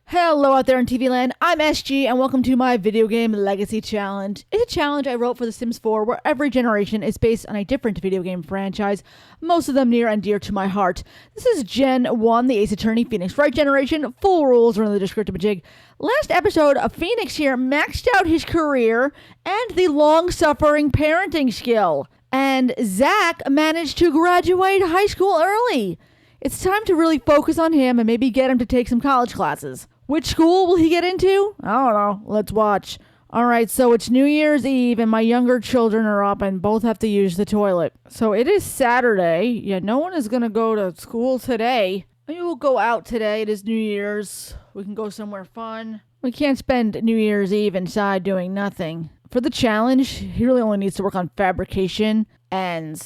Hello out there in TV land, I'm SG and welcome to my video game legacy challenge. It's a challenge I wrote for The Sims 4 where every generation is based on a different video game franchise, most of them near and dear to my heart. This is Gen 1, the Ace Attorney Phoenix Wright generation. Full rules are in the descriptive majig. Last episode, Phoenix here maxed out his career and the long-suffering parenting skill. And Zach managed to graduate high school early. It's time to really focus on him and maybe get him to take some college classes. Which school will he get into? I don't know. Let's watch. Alright, so it's New Year's Eve and my younger children are up and both have to use the toilet. So it is Saturday. Yeah, no one is going to go to school today. Maybe we'll go out today. It is New Year's. We can go somewhere fun. We can't spend New Year's Eve inside doing nothing. For the challenge, he really only needs to work on fabrication and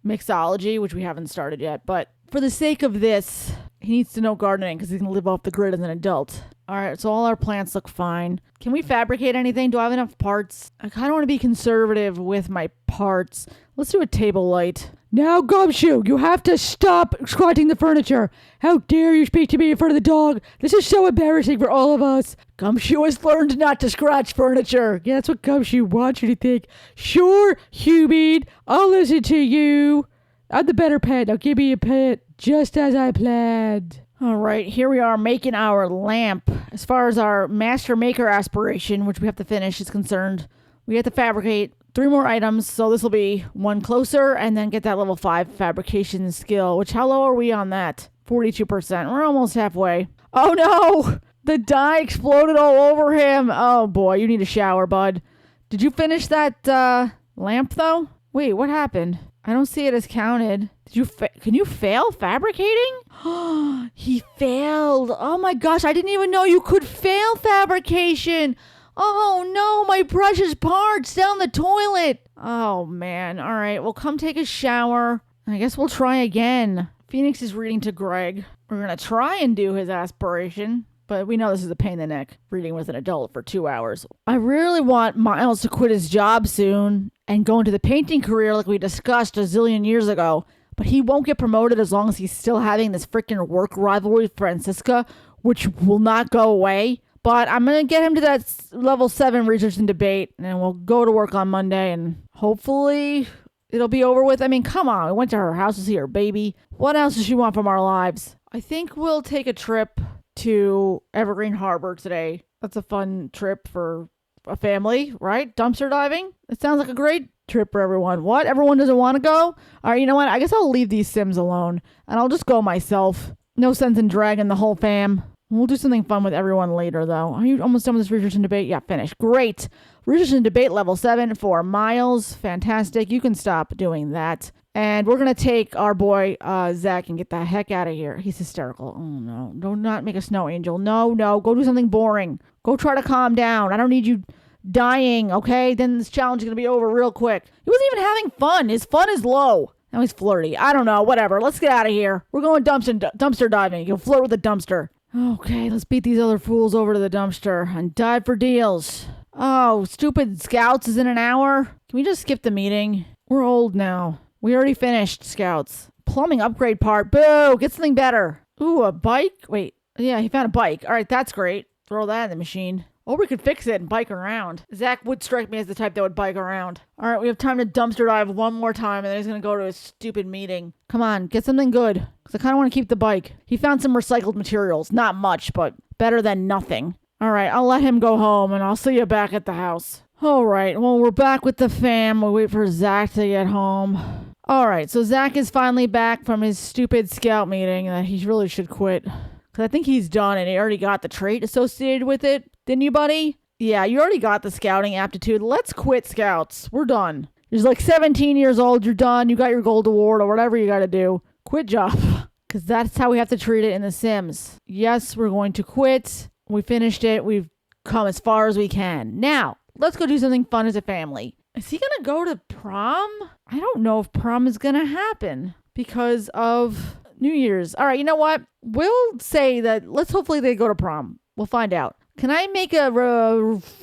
mixology, which we haven't started yet. But for the sake of this, he needs to know gardening because he's going to live off the grid as an adult. Alright, so all our plants look fine. Can we fabricate anything? Do I have enough parts? I kind of want to be conservative with my parts. Let's do a table light. Now, Gumshoe, you have to stop scratching the furniture. How dare you speak to me in front of the dog? This is so embarrassing for all of us. Gumshoe has learned not to scratch furniture. Yeah, that's what Gumshoe wants you to think. Sure, Hubie, I'll listen to you. I'm the better pet. Now give me a pet, just as I planned. All right, here we are making our lamp. As far as our master maker aspiration, which we have to finish, is concerned, we have to fabricate 3 more items. So this will be one closer and then get that level 5 fabrication skill, which how low are we on that? 42%. We're almost halfway. Oh no! The dye exploded all over him. Oh boy, you need a shower, bud. Did you finish that lamp though? Wait, what happened? I don't see it as counted. Can you fail fabricating? He failed. Oh my gosh, I didn't even know you could fail fabrication. Oh no, my precious parts down the toilet. Oh man, all right, well come take a shower. I guess we'll try again. Phoenix is reading to Greg. We're gonna try and do his aspiration, but we know this is a pain in the neck, reading with an adult for 2 hours. I really want Miles to quit his job soon and go into the painting career like we discussed a zillion years ago. But he won't get promoted as long as he's still having this freaking work rivalry with Francisca, which will not go away. But I'm going to get him to that level 7 research and debate, and we'll go to work on Monday, and hopefully it'll be over with. I mean, come on. We went to her house to see her baby. What else does she want from our lives? I think we'll take a trip to Evergreen Harbor today. That's a fun trip for a family, right? Dumpster diving? It sounds like a great trip for everyone. What? Everyone doesn't want to go? All right, you know what? I guess I'll leave these Sims alone, and I'll just go myself. No sense in dragging the whole fam. We'll do something fun with everyone later, though. Are you almost done with this research and debate? Yeah, finished. Great. Research and debate level 7 for Miles. Fantastic. You can stop doing that. And we're going to take our boy, Zach, and get the heck out of here. He's hysterical. Oh, no. Do not make a snow angel. No. Go do something boring. Go try to calm down. I don't need you dying, okay? Then this challenge is going to be over real quick. He wasn't even having fun. His fun is low. Now he's flirty. I don't know. Whatever. Let's get out of here. We're going dumpster diving. You'll flirt with the dumpster. Okay, let's beat these other fools over to the dumpster and dive for deals. Oh, stupid Scouts is in an hour? Can we just skip the meeting? We're old now. We already finished Scouts. Plumbing upgrade part. Boo! Get something better. Ooh, a bike? Wait. Yeah, he found a bike. All right, that's great. Throw that in the machine. Or we could fix it and bike around. Zach would strike me as the type that would bike around. All right, we have time to dumpster dive one more time, and then he's going to go to his stupid meeting. Come on, get something good, because I kind of want to keep the bike. He found some recycled materials. Not much, but better than nothing. All right, I'll let him go home, and I'll see you back at the house. All right, well, we're back with the fam. We'll wait for Zach to get home. All right, so Zach is finally back from his stupid scout meeting that he really should quit. Because I think he's done, and he already got the trait associated with it. Didn't you, buddy? Yeah, you already got the scouting aptitude. Let's quit Scouts. We're done. You're like 17 years old. You're done. You got your gold award or whatever you got to do. Quit job. Because that's how we have to treat it in The Sims. Yes, we're going to quit. We finished it. We've come as far as we can. Now, let's go do something fun as a family. Is he going to go to prom? I don't know if prom is going to happen because of New Year's. All right, you know what? We'll say that hopefully they go to prom. We'll find out. Can I make a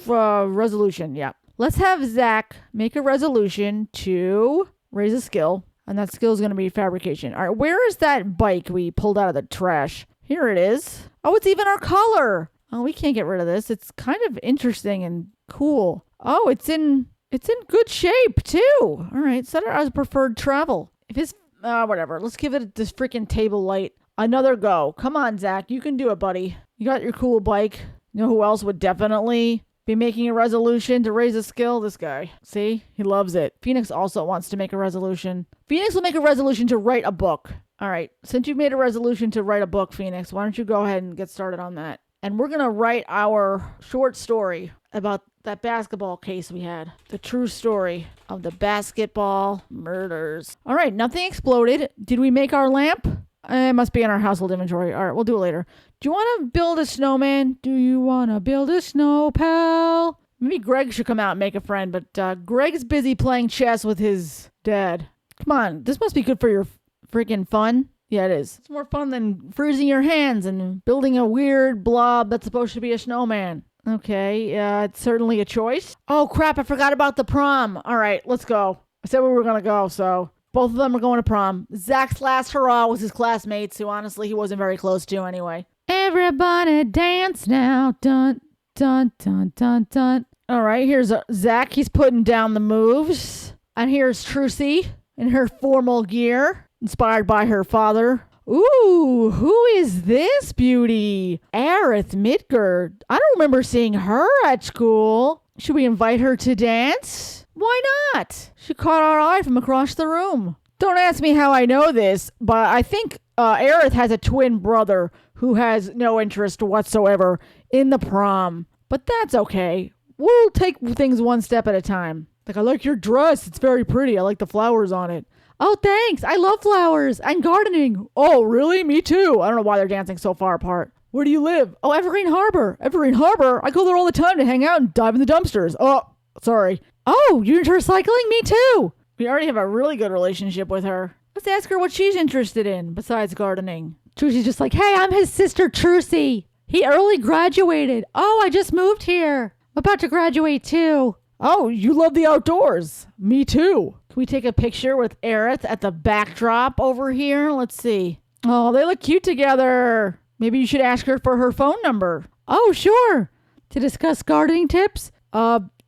resolution? Yeah. Let's have Zach make a resolution to raise a skill. And that skill is going to be fabrication. All right, where is that bike we pulled out of the trash? Here it is. Oh, it's even our color. Oh, we can't get rid of this. It's kind of interesting and cool. Oh, it's in good shape too. All right, set it as preferred travel. If his whatever. Let's give it this freaking table light another go. Come on, Zach, you can do it, buddy. You got your cool bike. You know who else would definitely be making a resolution to raise a skill? This guy. See? He loves it. Phoenix also wants to make a resolution. Phoenix will make a resolution to write a book. All right. Since you've made a resolution to write a book, Phoenix, why don't you go ahead and get started on that? And we're going to write our short story about that basketball case we had. The true story of the basketball murders. All right. Nothing exploded. Did we make our lamp? It must be in our household inventory. All right. We'll do it later. Do you want to build a snowman? Do you want to build a snow pal? Maybe Greg should come out and make a friend, but Greg's busy playing chess with his dad. Come on. This must be good for your freaking fun. Yeah, it is. It's more fun than freezing your hands and building a weird blob that's supposed to be a snowman. Okay, it's certainly a choice. Oh, crap, I forgot about the prom. All right, let's go. I said we were going to go, so both of them are going to prom. Zach's last hurrah was his classmates, who honestly he wasn't very close to anyway. Everybody dance now. Dun, dun, dun, dun, dun. All right, here's Zach. He's putting down the moves. And here's Trucy in her formal gear, inspired by her father. Ooh, who is this beauty? Aerith Midgard. I don't remember seeing her at school. Should we invite her to dance? Why not? She caught our eye from across the room. Don't ask me how I know this, but I think Aerith has a twin brother who has no interest whatsoever in the prom. But that's okay. We'll take things one step at a time. Like, I like your dress. It's very pretty. I like the flowers on it. Oh, thanks. I love flowers and gardening. Oh, really? Me too. I don't know why they're dancing so far apart. Where do you live? Oh, Evergreen Harbor. Evergreen Harbor? I go there all the time to hang out and dive in the dumpsters. Oh, sorry. Oh, you're into recycling? Me too. We already have a really good relationship with her. Let's ask her what she's interested in besides gardening. Trucy's just like, hey, I'm his sister, Trucy. He early graduated. Oh, I just moved here. I'm about to graduate too. Oh, you love the outdoors. Me too. Can we take a picture with Aerith at the backdrop over here? Let's see. Oh, they look cute together. Maybe you should ask her for her phone number. Oh, sure. To discuss gardening tips?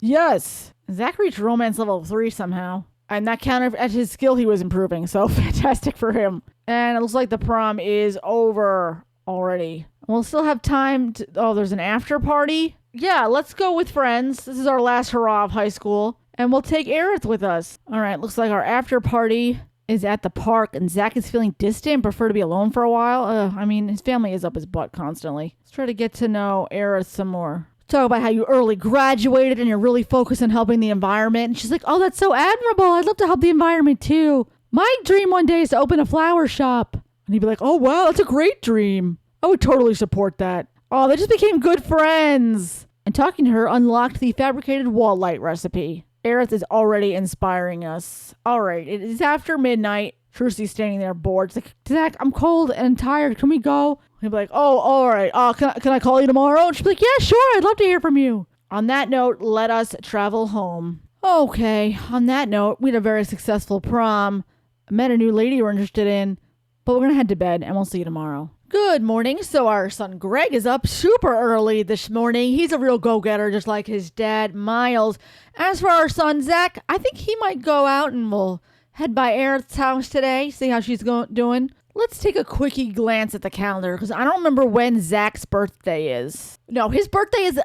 Yes. Zach reached romance level 3 somehow. And that counted as his skill he was improving. So fantastic for him. And it looks like the prom is over already. We'll still have time to... Oh, there's an after party? Yeah, let's go with friends. This is our last hurrah of high school. And we'll take Aerith with us. All right, looks like our after party is at the park. And Zach is feeling distant, prefer to be alone for a while. I mean, his family is up his butt constantly. Let's try to get to know Aerith some more. Talk about how you early graduated and you're really focused on helping the environment. And she's like, oh, that's so admirable. I'd love to help the environment too. My dream one day is to open a flower shop. And he'd be like, oh, wow, that's a great dream. I would totally support that. Oh, they just became good friends. And talking to her unlocked the fabricated wall light recipe. Aerith is already inspiring us. All right, it is after midnight. Trucy's standing there bored. She's like, Zach, I'm cold and tired. Can we go? He'd be like, oh, all right. Can I call you tomorrow? And she'd be like, yeah, sure. I'd love to hear from you. On that note, let us travel home. Okay, on that note, we had a very successful prom. I met a new lady we're interested in, but we're going to head to bed and we'll see you tomorrow. Good morning. So our son Greg is up super early this morning. He's a real go-getter, just like his dad, Miles. As for our son Zach, I think he might go out and we'll head by Aerith's house today, see how she's doing. Let's take a quickie glance at the calendar, because I don't remember when Zach's birthday is. No, his birthday is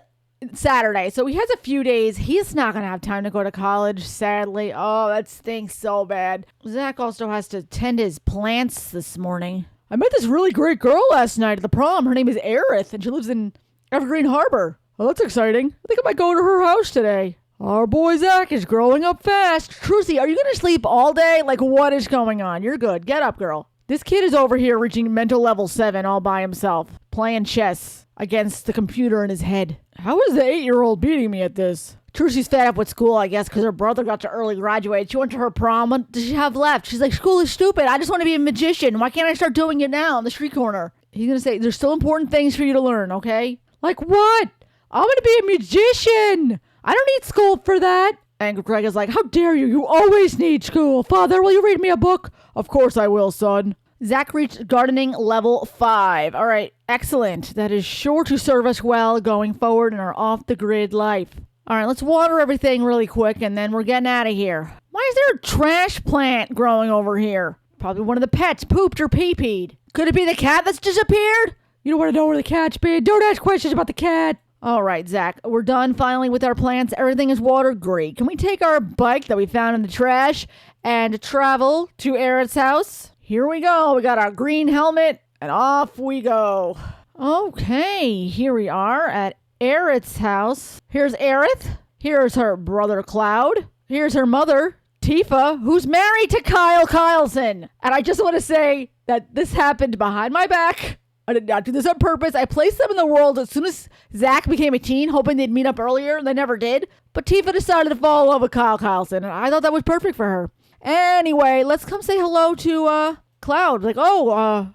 Saturday, so he has a few days. He's not going to have time to go to college, sadly. Oh, that stinks so bad. Zach also has to tend his plants this morning. I met this really great girl last night at the prom. Her name is Aerith, and she lives in Evergreen Harbor. Oh, that's exciting. I think I might go to her house today. Our boy Zach is growing up fast. Trucy, are you going to sleep all day? Like, what is going on? You're good. Get up, girl. This kid is over here reaching mental level 7 all by himself, playing chess against the computer in his head. How is the 8-year-old beating me at this? Trucy's fed up with school, I guess, because her brother got to early graduate. She went to her prom. What does she have left? She's like, school is stupid. I just want to be a magician. Why can't I start doing it now on the street corner? He's going to say, there's still important things for you to learn, okay? Like what? I'm going to be a magician. I don't need school for that. And Greg is like, how dare you? You always need school. Father, will you read me a book? Of course I will, son. Zach reached gardening level 5. All right, excellent. That is sure to serve us well going forward in our off-the-grid life. All right, let's water everything really quick, and then we're getting out of here. Why is there a trash plant growing over here? Probably one of the pets pooped or pee-peed. Could it be the cat that's disappeared? You don't want to know where the cat's been. Don't ask questions about the cat. All right, Zach, we're done finally with our plants. Everything is watered. Great. Can we take our bike that we found in the trash and travel to Aerith's house? Here we go. We got our green helmet, and off we go. Okay, here we are at Aerith's house. Here's Aerith. Here's her brother, Cloud. Here's her mother, Tifa, who's married to Kyle Kyleson. And I just want to say that this happened behind my back. I did not do this on purpose. I placed them in the world as soon as Zach became a teen, hoping they'd meet up earlier. They never did. But Tifa decided to fall in love with Kyle Kyleson, and I thought that was perfect for her. Anyway, let's come say hello to Cloud. Like,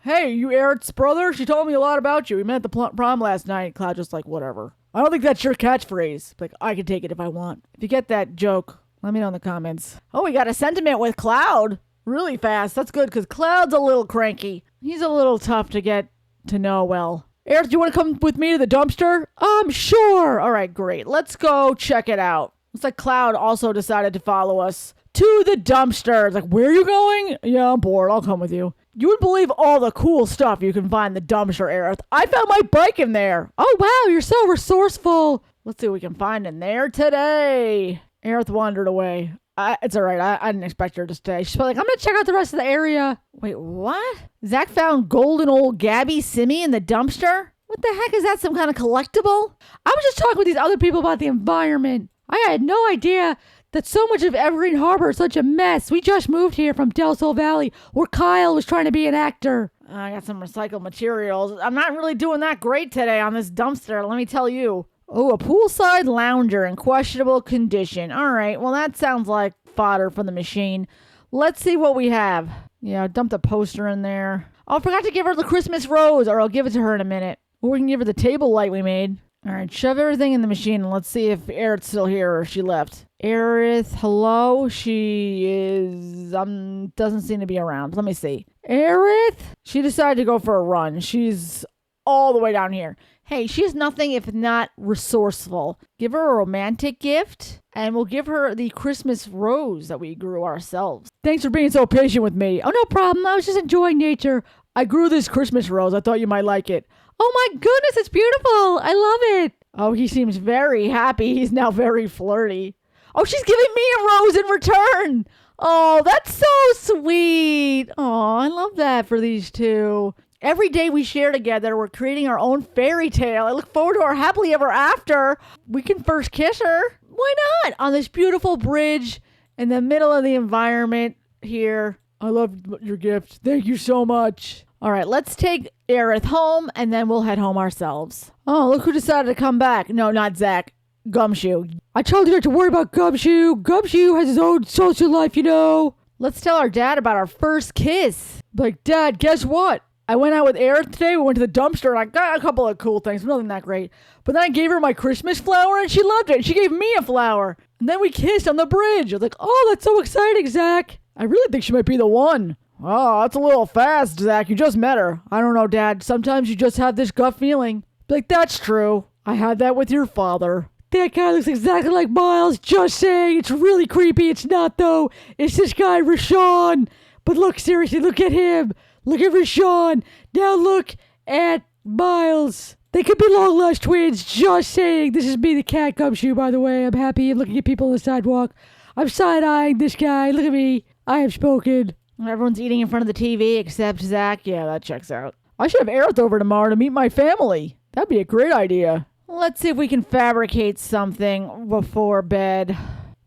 hey, you Eric's brother? She told me a lot about you. We met at the prom last night. Cloud just like, whatever. I don't think that's your catchphrase. Like, I can take it if I want. If you get that joke, let me know in the comments. Oh, we got a sentiment with Cloud really fast. That's good, because Cloud's a little cranky. He's a little tough to get to know well. Eric, do you want to come with me to the dumpster? Sure. All right, great. Let's go check it out. Looks like Cloud also decided to follow us to the dumpster. It's like, where are you going? Yeah, I'm bored. I'll come with you. You wouldn't believe all the cool stuff you can find in the dumpster, Eric. I found my bike in there. Oh, wow. You're so resourceful. Let's see what we can find in there today. Aerith wandered away. It's all right. I didn't expect her to stay. She's probably like, I'm going to check out the rest of the area. Wait, what? Zach found golden old Gabby Simmy in the dumpster? What the heck? Is that some kind of collectible? I was just talking with these other people about the environment. I had no idea that so much of Evergreen Harbor is such a mess. We just moved here from Del Sol Valley, where Kyle was trying to be an actor. I got some recycled materials. I'm not really doing that great today on this dumpster, let me tell you. Oh, a poolside lounger in questionable condition. All right, well, that sounds like fodder for the machine. Let's see what we have. Yeah, dump the poster in there. Oh, I forgot to give her the Christmas rose, or I'll give it to her in a minute. Or we can give her the table light we made. All right, shove everything in the machine, and let's see if Aerith's still here or if she left. Aerith, hello? She is, doesn't seem to be around. Let me see. Aerith? She decided to go for a run. She's all the way down here. Hey, she's nothing if not resourceful. Give her a romantic gift, and we'll give her the Christmas rose that we grew ourselves. Thanks for being so patient with me. Oh, no problem. I was just enjoying nature. I grew this Christmas rose. I thought you might like it. Oh my goodness, it's beautiful. I love it. Oh, he seems very happy. He's now very flirty. Oh, she's giving me a rose in return. Oh, that's so sweet. Oh, I love that for these two. Every day we share together, we're creating our own fairy tale. I look forward to our happily ever after. We can first kiss her. Why not? On this beautiful bridge in the middle of the environment here. I love your gift. Thank you so much. All right, let's take Aerith home, and then we'll head home ourselves. Oh, look who decided to come back. No, not Zach. Gumshoe. I told you not to worry about Gumshoe. Gumshoe has his own social life, you know. Let's tell our dad about our first kiss. Like, Dad, guess what? I went out with Aerith today. We went to the dumpster, and I got a couple of cool things. Nothing that great. But then I gave her my Christmas flower, and she loved it. She gave me a flower. And then we kissed on the bridge. I was like, oh, that's so exciting, Zach. I really think she might be the one. Oh, that's a little fast, Zach. You just met her. I don't know, Dad. Sometimes you just have this gut feeling. Like, that's true. I had that with your father. That guy looks exactly like Miles. Just saying. It's really creepy. It's not, though. It's this guy, Rashawn. But look, seriously, look at him. Look at Rashawn. Now look at Miles. They could be long-lost twins. Just saying. This is me, the cat Gumshoe, by the way. I'm happy. I'm looking at people on the sidewalk. I'm side-eyeing this guy. Look at me. I have spoken. Everyone's eating in front of the TV except Zach. Yeah, that checks out. I should have Aerith over tomorrow to meet my family. That'd be a great idea. Let's see if we can fabricate something before bed.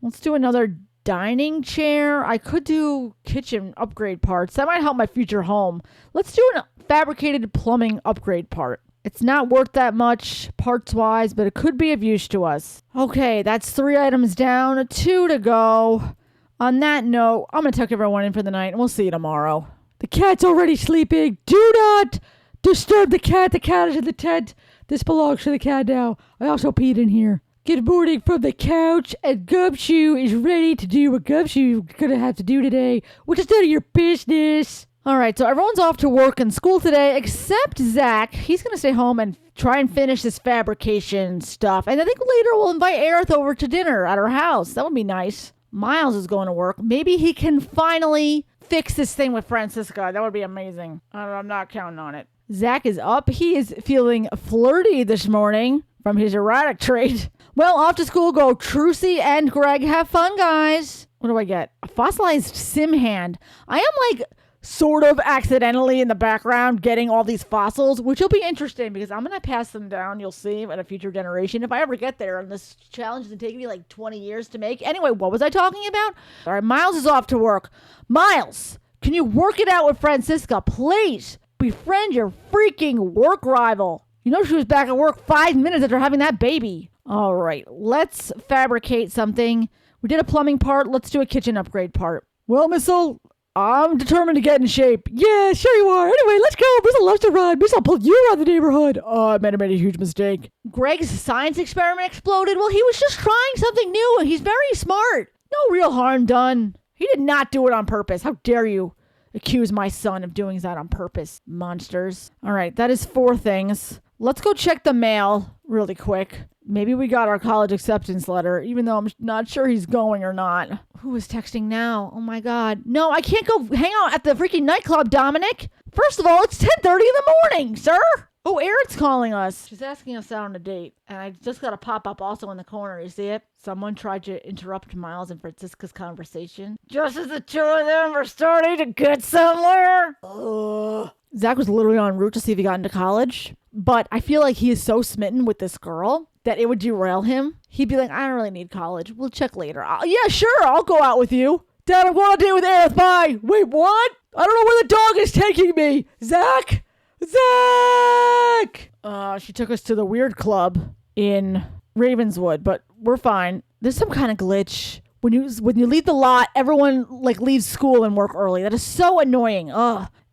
Let's do another dining chair. I could do kitchen upgrade parts. That might help my future home. Let's do a fabricated plumbing upgrade part. It's not worth that much parts-wise, but it could be of use to us. Okay, that's 3 items down, 2 to go. On that note, I'm going to tuck everyone in for the night, and we'll see you tomorrow. The cat's already sleeping. Do not disturb the cat. The cat is in the tent. This belongs to the cat now. I also peed in here. Good morning from the couch, and Gumshoe is ready to do what Gumshoe is going to have to do today, which is none of your business. All right, so everyone's off to work and school today except Zach. He's going to stay home and try and finish this fabrication stuff. And I think later we'll invite Aerith over to dinner at her house. That would be nice. Miles is going to work. Maybe he can finally fix this thing with Francisca. That would be amazing. I'm not counting on it. Zach is up. He is feeling flirty this morning from his erratic trait. Well, off to school go Trucy and Greg. Have fun, guys. What do I get? A fossilized sim hand. I am like sort of accidentally in the background getting all these fossils, which will be interesting because I'm going to pass them down, you'll see, in a future generation if I ever get there. And this challenge is taking me like 20 years to make. Anyway, what was I talking about? All right, Miles is off to work. Miles, can you work it out with Francisca, please? Befriend your freaking work rival. You know she was back at work 5 minutes after having that baby. All right, let's fabricate something. We did a plumbing part. Let's do a kitchen upgrade part. Well, Missile, I'm determined to get in shape. Yeah, sure you are. Anyway, let's go. Missile loves to run. Missile pulled you around the neighborhood. Oh, I made a huge mistake. Greg's science experiment exploded. Well, he was just trying something new, and he's very smart. No real harm done. He did not do it on purpose. How dare you accuse my son of doing that on purpose, monsters. All right, that is 4 things. Let's go check the mail really quick. Maybe we got our college acceptance letter, even though I'm not sure he's going or not. Who is texting now? Oh my God. No, I can't go hang out at the freaking nightclub, Dominic. First of all, it's 10:30 in the morning, sir. Oh, Eric's calling us. She's asking us out on a date. And I just got a pop-up also in the corner. You see it? Someone tried to interrupt Miles and Francisca's conversation. Just as the 2 of them were starting to get somewhere. Zach was literally en route to see if he got into college. But I feel like he is so smitten with this girl that it would derail him. He'd be like, I don't really need college. We'll check later. Yeah, sure. I'll go out with you. Dad, I'm going on a date with Aerith. Bye. Wait, what? I don't know where the dog is taking me. Zach? Zach! She took us to the weird club in Ravenswood, but we're fine. There's some kind of glitch. When you leave the lot, everyone like leaves school and work early. That is so annoying.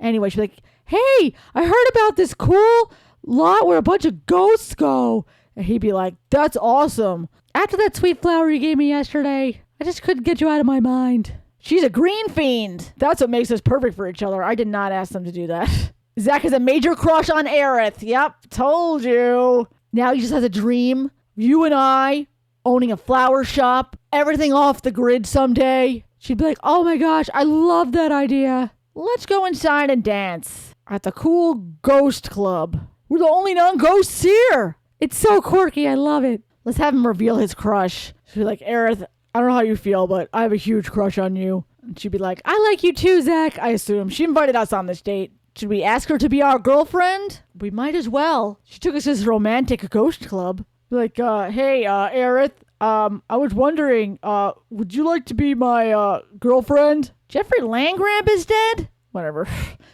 Anyway, she's like, hey, I heard about this cool lot where a bunch of ghosts go. And he'd be like, that's awesome. After that sweet flower you gave me yesterday, I just couldn't get you out of my mind. She's a green fiend. That's what makes us perfect for each other. I did not ask them to do that. Zach has a major crush on Aerith. Yep, told you. Now he just has a dream. You and I owning a flower shop. Everything off the grid someday. She'd be like, oh my gosh, I love that idea. Let's go inside and dance at the cool ghost club. We're the only non-ghosts here. It's so quirky. I love it. Let's have him reveal his crush. She'd be like, Aerith, I don't know how you feel, but I have a huge crush on you. And she'd be like, I like you too, Zach. I assume. She invited us on this date. Should we ask her to be our girlfriend? We might as well. She took us to this romantic ghost club. Like, hey, Aerith, I was wondering, would you like to be my, girlfriend? Jeffrey Landgrab is dead? Whatever.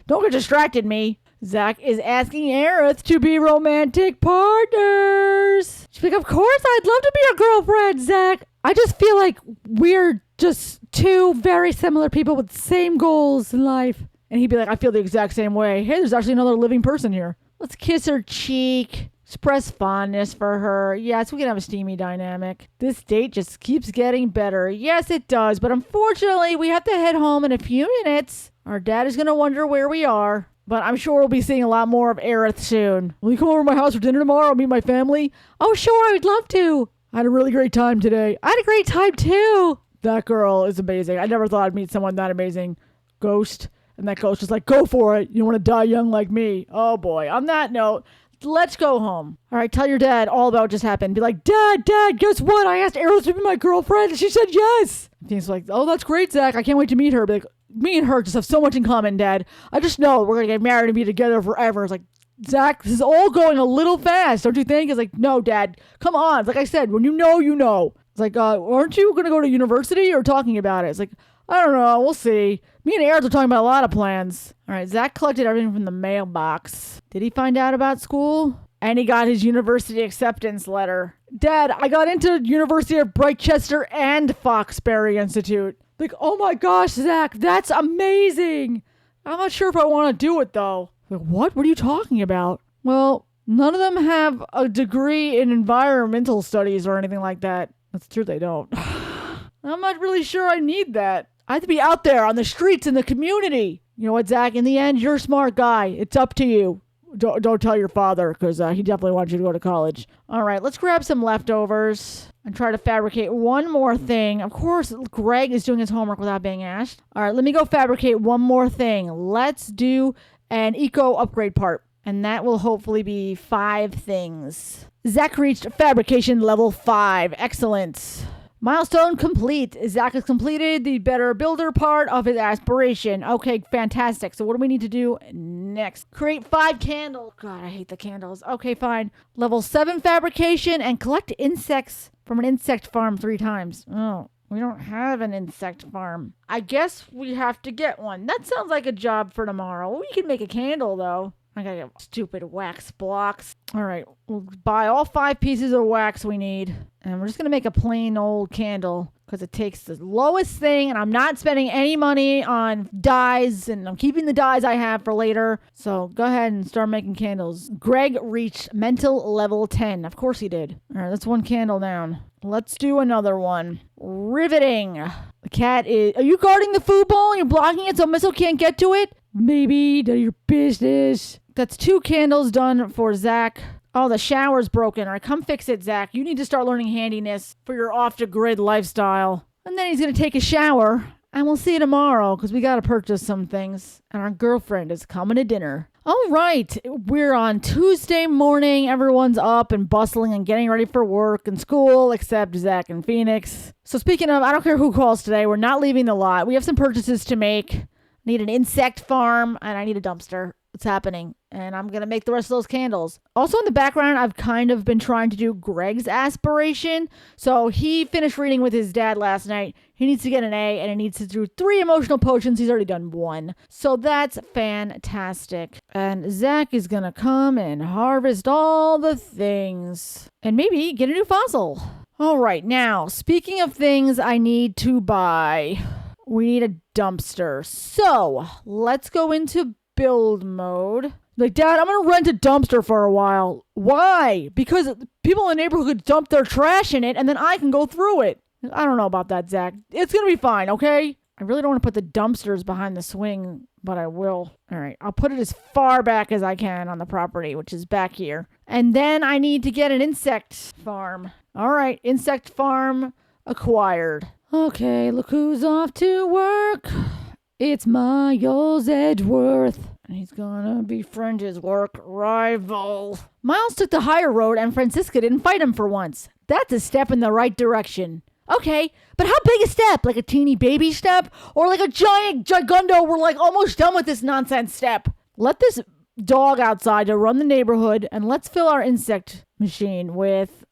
Don't get distracted, me. Zach is asking Aerith to be romantic partners. She's like, of course, I'd love to be your girlfriend, Zach. I just feel like we're just 2 very similar people with the same goals in life. And he'd be like, I feel the exact same way. Hey, there's actually another living person here. Let's kiss her cheek. Express fondness for her. Yes, we can have a steamy dynamic. This date just keeps getting better. Yes, it does. But unfortunately, we have to head home in a few minutes. Our dad is going to wonder where we are. But I'm sure we'll be seeing a lot more of Aerith soon. Will you come over to my house for dinner tomorrow? Meet my family? Oh, sure. I would love to. I had a really great time today. I had a great time too. That girl is amazing. I never thought I'd meet someone that amazing. Ghost. And that ghost was like, go for it. You don't want to die young like me. Oh boy. On that note, let's go home. All right, tell your dad all about what just happened. Be like, Dad, guess what? I asked Aerith to be my girlfriend and she said yes. And he's like, oh, that's great, Zach. I can't wait to meet her. Be like, me and her just have so much in common, Dad. I just know we're going to get married and be together forever. It's like, Zach, this is all going a little fast, don't you think? It's like, no, Dad, come on. It's like I said, when you know, you know. It's like, aren't you going to go to university or talking about it? It's like, I don't know. We'll see. Me and Aerith are talking about a lot of plans. All right, Zach collected everything from the mailbox. Did he find out about school? And he got his university acceptance letter. Dad, I got into University of Brightchester and Foxbury Institute. Like, oh my gosh, Zach, that's amazing. I'm not sure if I want to do it, though. Like, what? What are you talking about? Well, none of them have a degree in environmental studies or anything like that. That's true, they don't. I'm not really sure I need that. I have to be out there on the streets in the community. You know what, Zach? In the end, you're a smart guy. It's up to you. Don't tell your father, because he definitely wants you to go to college. All right, let's grab some leftovers and try to fabricate one more thing. Of course, Greg is doing his homework without being asked. All right, let me go fabricate one more thing. Let's do an eco upgrade part, and that will hopefully be 5 things. Zach reached fabrication level 5. Excellent. Milestone complete. Zach has completed the better builder part of his aspiration. Okay, fantastic. So what do we need to do next? Create 5 candles. God, I hate the candles. Okay, fine. Level 7 fabrication and collect insects from an insect farm 3 times. Oh, we don't have an insect farm. I guess we have to get one. That sounds like a job for tomorrow. We can make a candle, though. I gotta get stupid wax blocks. All right, we'll buy all 5 pieces of wax we need. And we're just gonna make a plain old candle because it takes the lowest thing, and I'm not spending any money on dyes, and I'm keeping the dyes I have for later. So go ahead and start making candles. Greg reached mental level 10. Of course he did. All right, that's 1 candle down. Let's do another one. Riveting. The cat is... Are you guarding the food bowl? You're blocking it so Missile can't get to it? Maybe. None of your business. That's 2 candles done for Zach. Oh, the shower's broken. All right, come fix it, Zach. You need to start learning handiness for your off-the-grid lifestyle. And then he's going to take a shower, and we'll see you tomorrow because we got to purchase some things. And our girlfriend is coming to dinner. All right, we're on Tuesday morning. Everyone's up and bustling and getting ready for work and school, except Zach and Phoenix. So speaking of, I don't care who calls today. We're not leaving the lot. We have some purchases to make. I need an insect farm, and I need a dumpster. It's happening. And I'm going to make the rest of those candles. Also in the background, I've kind of been trying to do Greg's aspiration. So he finished reading with his dad last night. He needs to get an A, and he needs to do 3 emotional potions. He's already done 1. So that's fantastic. And Zach is going to come and harvest all the things. And maybe get a new fossil. All right, now, speaking of things I need to buy, we need a dumpster. So let's go into build mode. Like, Dad, I'm going to rent a dumpster for a while. Why? Because people in the neighborhood could dump their trash in it, and then I can go through it. I don't know about that, Zach. It's going to be fine, okay? I really don't want to put the dumpsters behind the swing, but I will. All right, I'll put it as far back as I can on the property, which is back here. And then I need to get an insect farm. All right, insect farm acquired. Okay, look who's off to work. It's Miles Edgeworth. And he's gonna befriend his work rival. Miles took the higher road and Francisca didn't fight him for once. That's a step in the right direction. Okay, but how big a step? Like a teeny baby step? Or like a giant gigundo, we're like almost done with this nonsense step? Let this dog outside to run the neighborhood, and let's fill our insect machine with,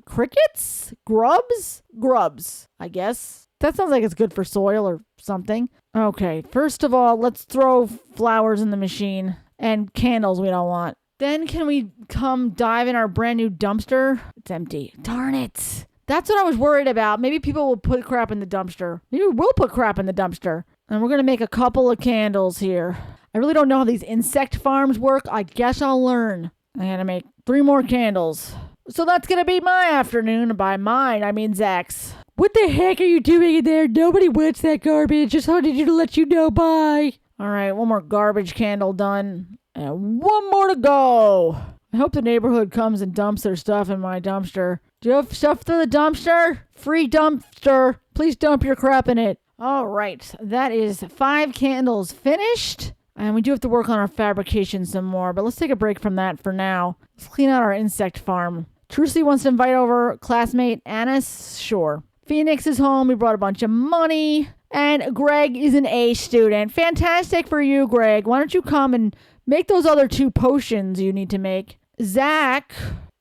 crickets? Grubs, I guess. That sounds like it's good for soil or something. Okay, first of all, let's throw flowers in the machine and candles we don't want. Then can we come dive in our brand new dumpster? It's empty. Darn it. That's what I was worried about. Maybe people will put crap in the dumpster. Maybe we'll put crap in the dumpster. And we're going to make a couple of candles here. I really don't know how these insect farms work. I guess I'll learn. I gotta make 3 more candles. So that's going to be my afternoon. By mine, I mean Zach's. What the heck are you doing in there? Nobody wants that garbage. Just wanted you to let you know. Bye. All right, 1 more garbage candle done. And 1 more to go. I hope the neighborhood comes and dumps their stuff in my dumpster. Do you have stuff to the dumpster? Free dumpster. Please dump your crap in it. All right, that is 5 candles finished. And we do have to work on our fabrication some more, but let's take a break from that for now. Let's clean out our insect farm. Trucy wants to invite over classmate Annis. Sure. Phoenix is home. We brought a bunch of money. And Greg is an A student. Fantastic for you, Greg. Why don't you come and make those other 2 potions you need to make? Zach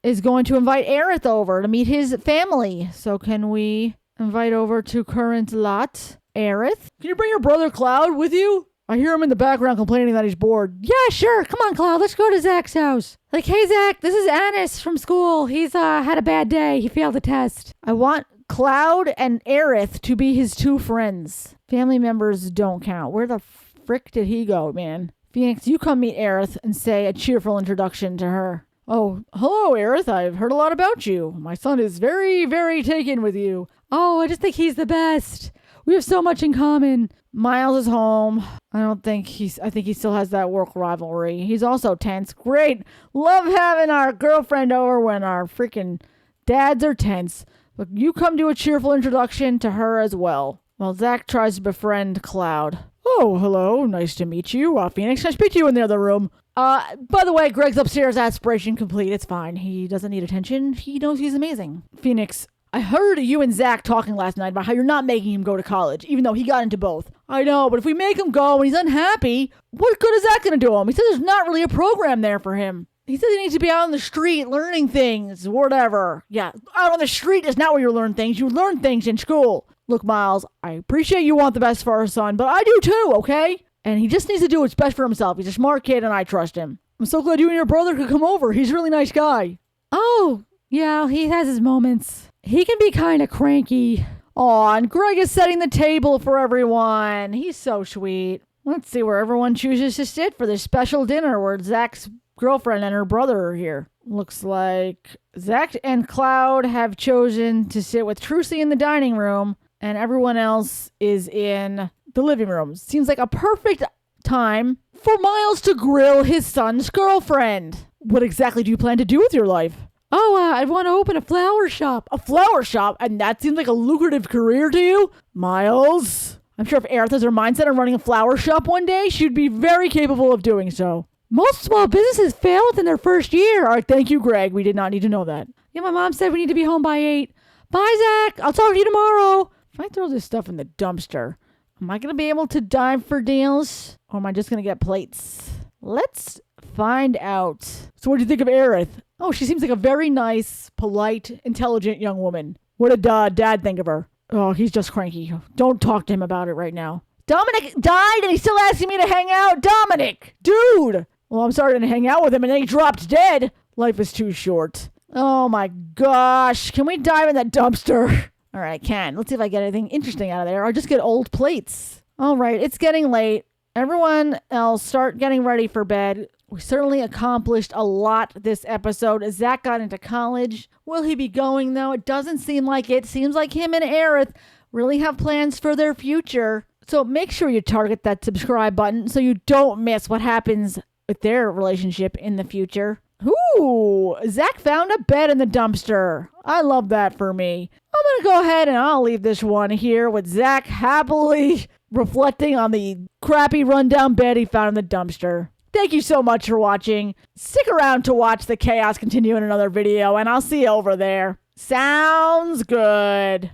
is going to invite Aerith over to meet his family. So can we invite over to current lot Aerith? Can you bring your brother Cloud with you? I hear him in the background complaining that he's bored. Yeah, sure. Come on, Cloud. Let's go to Zach's house. Like, hey, Zach, this is Annis from school. He's had a bad day. He failed the test. I want Cloud and Aerith to be his 2 friends. Family members don't count. Where the frick did he go, man? Phoenix, you come meet Aerith and say a cheerful introduction to her. Oh, hello, Aerith. I've heard a lot about you. My son is very, very taken with you. Oh, I just think he's the best. We have so much in common. Miles is home. I think he still has that work rivalry. He's also tense. Great. Love having our girlfriend over when our freaking dads are tense. But you come to a cheerful introduction to her as well. Well, Zach tries to befriend Cloud. Oh, hello. Nice to meet you. Phoenix, nice to meet you in the other room. By the way, Greg's upstairs, aspiration complete. It's fine. He doesn't need attention. He knows he's amazing. Phoenix, I heard you and Zach talking last night about how you're not making him go to college, even though he got into both. I know, but if we make him go and he's unhappy, what good is that going to do him? He says there's not really a program there for him. He says he needs to be out on the street learning things, whatever. Yeah, out on the street is not where you learn things. You learn things in school. Look, Miles, I appreciate you want the best for our son, but I do too, okay? And he just needs to do what's best for himself. He's a smart kid and I trust him. I'm so glad you and your brother could come over. He's a really nice guy. Oh, yeah, he has his moments. He can be kind of cranky. Aw, and Greg is setting the table for everyone. He's so sweet. Let's see where everyone chooses to sit for this special dinner where Zach's girlfriend and her brother are here. Looks like Zach and Cloud have chosen to sit with Trucy in the dining room and everyone else is in the living room. Seems like a perfect time for Miles to grill his son's girlfriend. What exactly do you plan to do with your life? Oh, I want to open a flower shop. A flower shop? And that seems like a lucrative career to you? Miles? I'm sure if Aerith has her mindset on running a flower shop one day, she'd be very capable of doing so. Most small businesses fail within their first year. All right, thank you, Greg. We did not need to know that. Yeah, my mom said we need to be home by 8. Bye, Zach. I'll talk to you tomorrow. If I throw this stuff in the dumpster, am I going to be able to dive for deals? Or am I just going to get plates? Let's find out. So what do you think of Aerith? Oh, she seems like a very nice, polite, intelligent young woman. What did Dad think of her? Oh, he's just cranky. Don't talk to him about it right now. Dominic died and he's still asking me to hang out? Dominic! Dude! Well, I'm sorry to hang out with him and then he dropped dead. Life is too short. Oh my gosh. Can we dive in that dumpster? All right, I can. Let's see if I get anything interesting out of there. I'll just get old plates. All right, it's getting late. Everyone else start getting ready for bed. We certainly accomplished a lot this episode. Zach got into college. Will he be going, though? It doesn't seem like it. Seems like him and Aerith really have plans for their future. So make sure you target that subscribe button so you don't miss what happens with their relationship in the future. Ooh, Zach found a bed in the dumpster. I love that for me. I'm going to go ahead and I'll leave this one here with Zach happily reflecting on the crappy rundown bed he found in the dumpster. Thank you so much for watching. Stick around to watch the chaos continue in another video, and I'll see you over there. Sounds good.